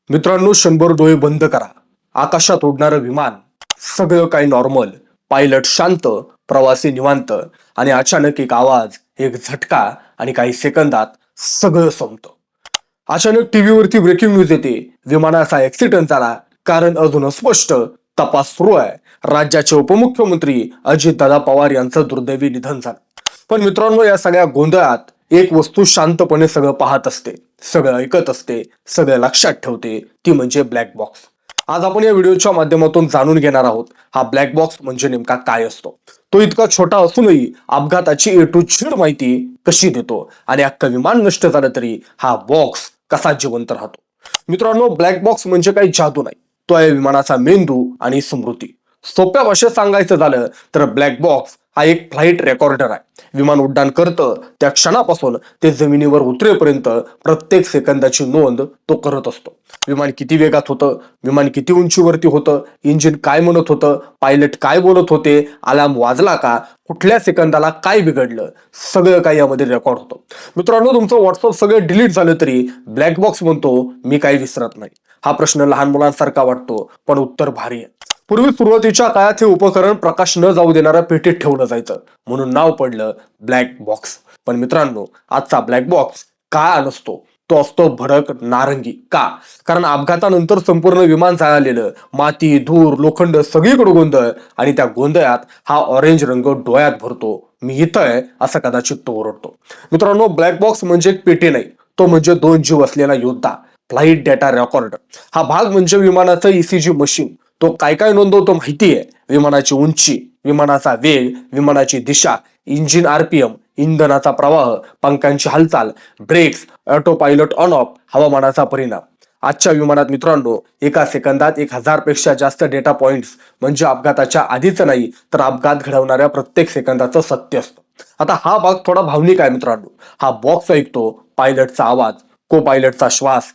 मित्रांनो, क्षणभर डोळे बंद करा. आकाशात उडणारं विमान, सगळं काही नॉर्मल, पायलट शांत, प्रवासी निवांत आणि अचानक एक आवाज, एक झटका आणि काही सेकंदात सगळं संपतं. अचानक टीव्हीवरती ब्रेकिंग न्यूज येते, विमानाचा ऍक्सिडेंट झाला. कारण अजून स्पष्ट, तपास सुरू आहे. राज्याचे उपमुख्यमंत्री अजितदादा पवार यांचं दुर्दैवी निधन झालं. पण मित्रांनो, या सगळ्या गोंधळात एक वस्तू शांतपणे सगळं पाहत असते, सगळं ऐकत असते, सगळं लक्षात ठेवते, ती म्हणजे ब्लॅक बॉक्स. आज आपण या व्हिडिओच्या माध्यमातून जाणून घेणार आहोत, हा ब्लॅक बॉक्स म्हणजे नेमका काय असतो. तो इतका छोटा असूनही अपघाताची ए टू झेड माहिती कशी देतो आणि अख्खं विमान नष्ट झालं तरी हा बॉक्स कसा जिवंत राहतो. मित्रांनो, ब्लॅक बॉक्स म्हणजे काही जादू नाही, तो आहे विमानाचा मेंदू आणि स्मृती. सोप्या भाषेत सांगायचं झालं तर ब्लॅक बॉक्स हा एक फ्लाईट रेकॉर्डर आहे. विमान उड्डाण करतं त्या क्षणापासून ते जमिनीवर उतरेपर्यंत प्रत्येक सेकंदाची नोंद तो करत असतो. विमान किती वेगात होतं, विमान किती उंचीवरती होतं, इंजिन काय म्हणत होतं, पायलट काय बोलत होते, अलार्म वाजला का, कुठल्या सेकंदाला काय बिघडलं, सगळं काही यामध्ये रेकॉर्ड होतं. मित्रांनो, तुमचं व्हॉट्सअप सगळं डिलीट झालं तरी ब्लॅक बॉक्स म्हणतो मी काही विसरत नाही. हा प्रश्न लहान मुलांसारखा वाटतो, पण उत्तर भारी आहे. पूर्वी सुरुवातीच्या काळात हे उपकरण प्रकाश न जाऊ देणाऱ्या पेटीत ठेवलं जायचं, म्हणून नाव पडलं ब्लॅक बॉक्स. पण मित्रांनो, आजचा ब्लॅक बॉक्स काळा नसतो, तो असतो भडक नारंगी. का? कारण अपघातानंतर संपूर्ण विमान जाळलेलं, माती, धूर, लोखंड सगळीकडे गोंधळ, आणि त्या गोंधळात हा ऑरेंज रंग डोळ्यात भरतो. मी इथं आहे असं कदाचित तो ओरडतो. मित्रांनो, ब्लॅक बॉक्स म्हणजे एक पेटी नाही, तो म्हणजे दोन जीव असलेला योद्धा, फ्लाईट डेटा रेकॉर्डर. हा भाग म्हणजे विमानाचं ईसीजी मशीन. तो काय काय नोंदवतो माहिती आहे? विमानाची उंची, विमानाचा वेग, विमानाची दिशा, इंजिन आरपीएम, इंधनाचा प्रवाह, पंखांची हालचाल, brakes, autopilot on off, हवामानाचा परिणाम. आजच्या विमानात मित्रांनो, एका सेकंदात 1000 पेक्षा जास्त डेटा पॉइंट्स, म्हणजे अपघाताच्या आधीच नाही तर अपघात घडवणाऱ्या प्रत्येक सेकंदाचं सत्य असतं. आता हा भाग थोडा भावनिक आहे मित्रांनो. हा बॉक्स ऐकतो पायलटचा आवाज, को पायलटचा श्वास,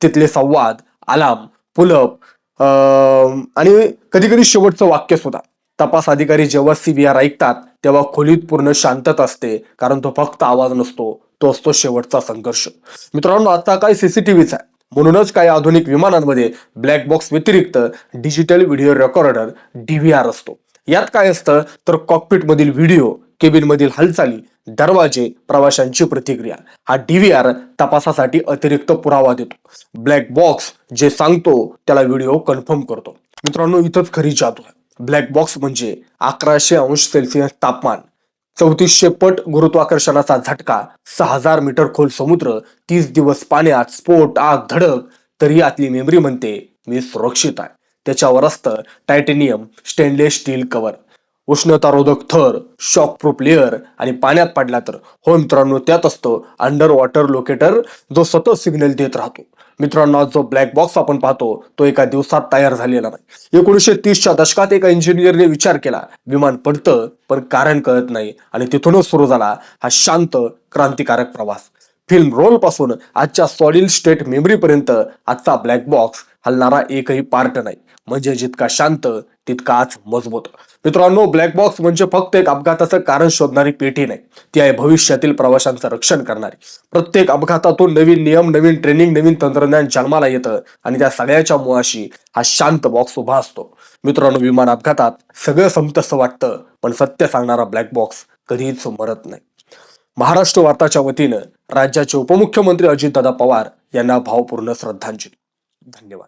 तिथले संवाद, अलार्म, पुलअप, आणि कधी कधी शेवटचं वाक्य सुद्धा. तपास अधिकारी जेव्हा CVR ऐकतात तेव्हा खोलीत पूर्ण शांतता असते, कारण तो फक्त आवाज नसतो, तो असतो शेवटचा संघर्ष. मित्रांनो, आता काय CCTVचा आहे, म्हणूनच काही आधुनिक विमानांमध्ये ब्लॅक बॉक्स व्यतिरिक्त डिजिटल व्हिडिओ रेकॉर्डर DVR असतो. यात काय असतं तर कॉकपिट मधील व्हिडिओ, केबिन मधील हालचाली, दरवाजे, प्रवाशांची प्रतिक्रिया. हा DVR तपासासाठी अतिरिक्त पुरावा देतो. ब्लॅक बॉक्स जे सांगतो त्याला व्हिडिओ कन्फर्म करतो. मित्रांनो, इथंच खरी जादू आहे. ब्लॅक बॉक्स म्हणजे 1100 अंश सेल्सिअस तापमान, 3400 पट गुरुत्वाकर्षणाचा झटका, 6000 मीटर खोल समुद्र, 30 दिवस पाण्यात, स्फोट, आग, धडक, तरी आतली मेमरी म्हणते मी सुरक्षित आहे. त्याच्यावर असतं टायटेनियम स्टेनलेस स्टील कव्हर, उष्णतारोधक थर, शॉक प्रूफ लेअर, आणि पाण्यात पडला तर हो मित्रांनो, त्यात असतो अंडर वॉटर लोकेटर, जो सतत सिग्नल देत राहतो. मित्रांनो, जो ब्लॅक बॉक्स आपण पाहतो तो एका दिवसात तयार झालेला नाही. 1930च्या दशकात एका इंजिनियरने विचार केला, विमान पडतं पण कारण कळत नाही, आणि तिथूनच सुरू झाला हा शांत क्रांतिकारक प्रवास. फिल्म रोल पासून आजच्या सॉलिड स्टेट मेमरी पर्यंत आजचा ब्लॅक बॉक्स हलणारा एकही पार्ट नाही. म्हणजे जितका शांत तितकाच मजबूत. मित्रांनो, ब्लॅक बॉक्स म्हणजे फक्त एक अपघाताचं कारण शोधणारी पेटी नाही, ती आहे भविष्यातील प्रवाशांचं रक्षण करणारी. प्रत्येक अपघातातून नवीन नियम, नवीन ट्रेनिंग, नवीन तंत्रज्ञान जन्माला येतं, आणि त्या सगळ्याच्या मुळाशी हा शांत बॉक्स उभा असतो. मित्रांनो, विमान अपघातात सगळं संपतं असं वाटतं, पण सत्य सांगणारा ब्लॅक बॉक्स कधीच मरत नाही. महाराष्ट्र वार्ताच्या वतीनं राज्याचे उपमुख्यमंत्री अजितदादा पवार यांना भावपूर्ण श्रद्धांजली. धन्यवाद.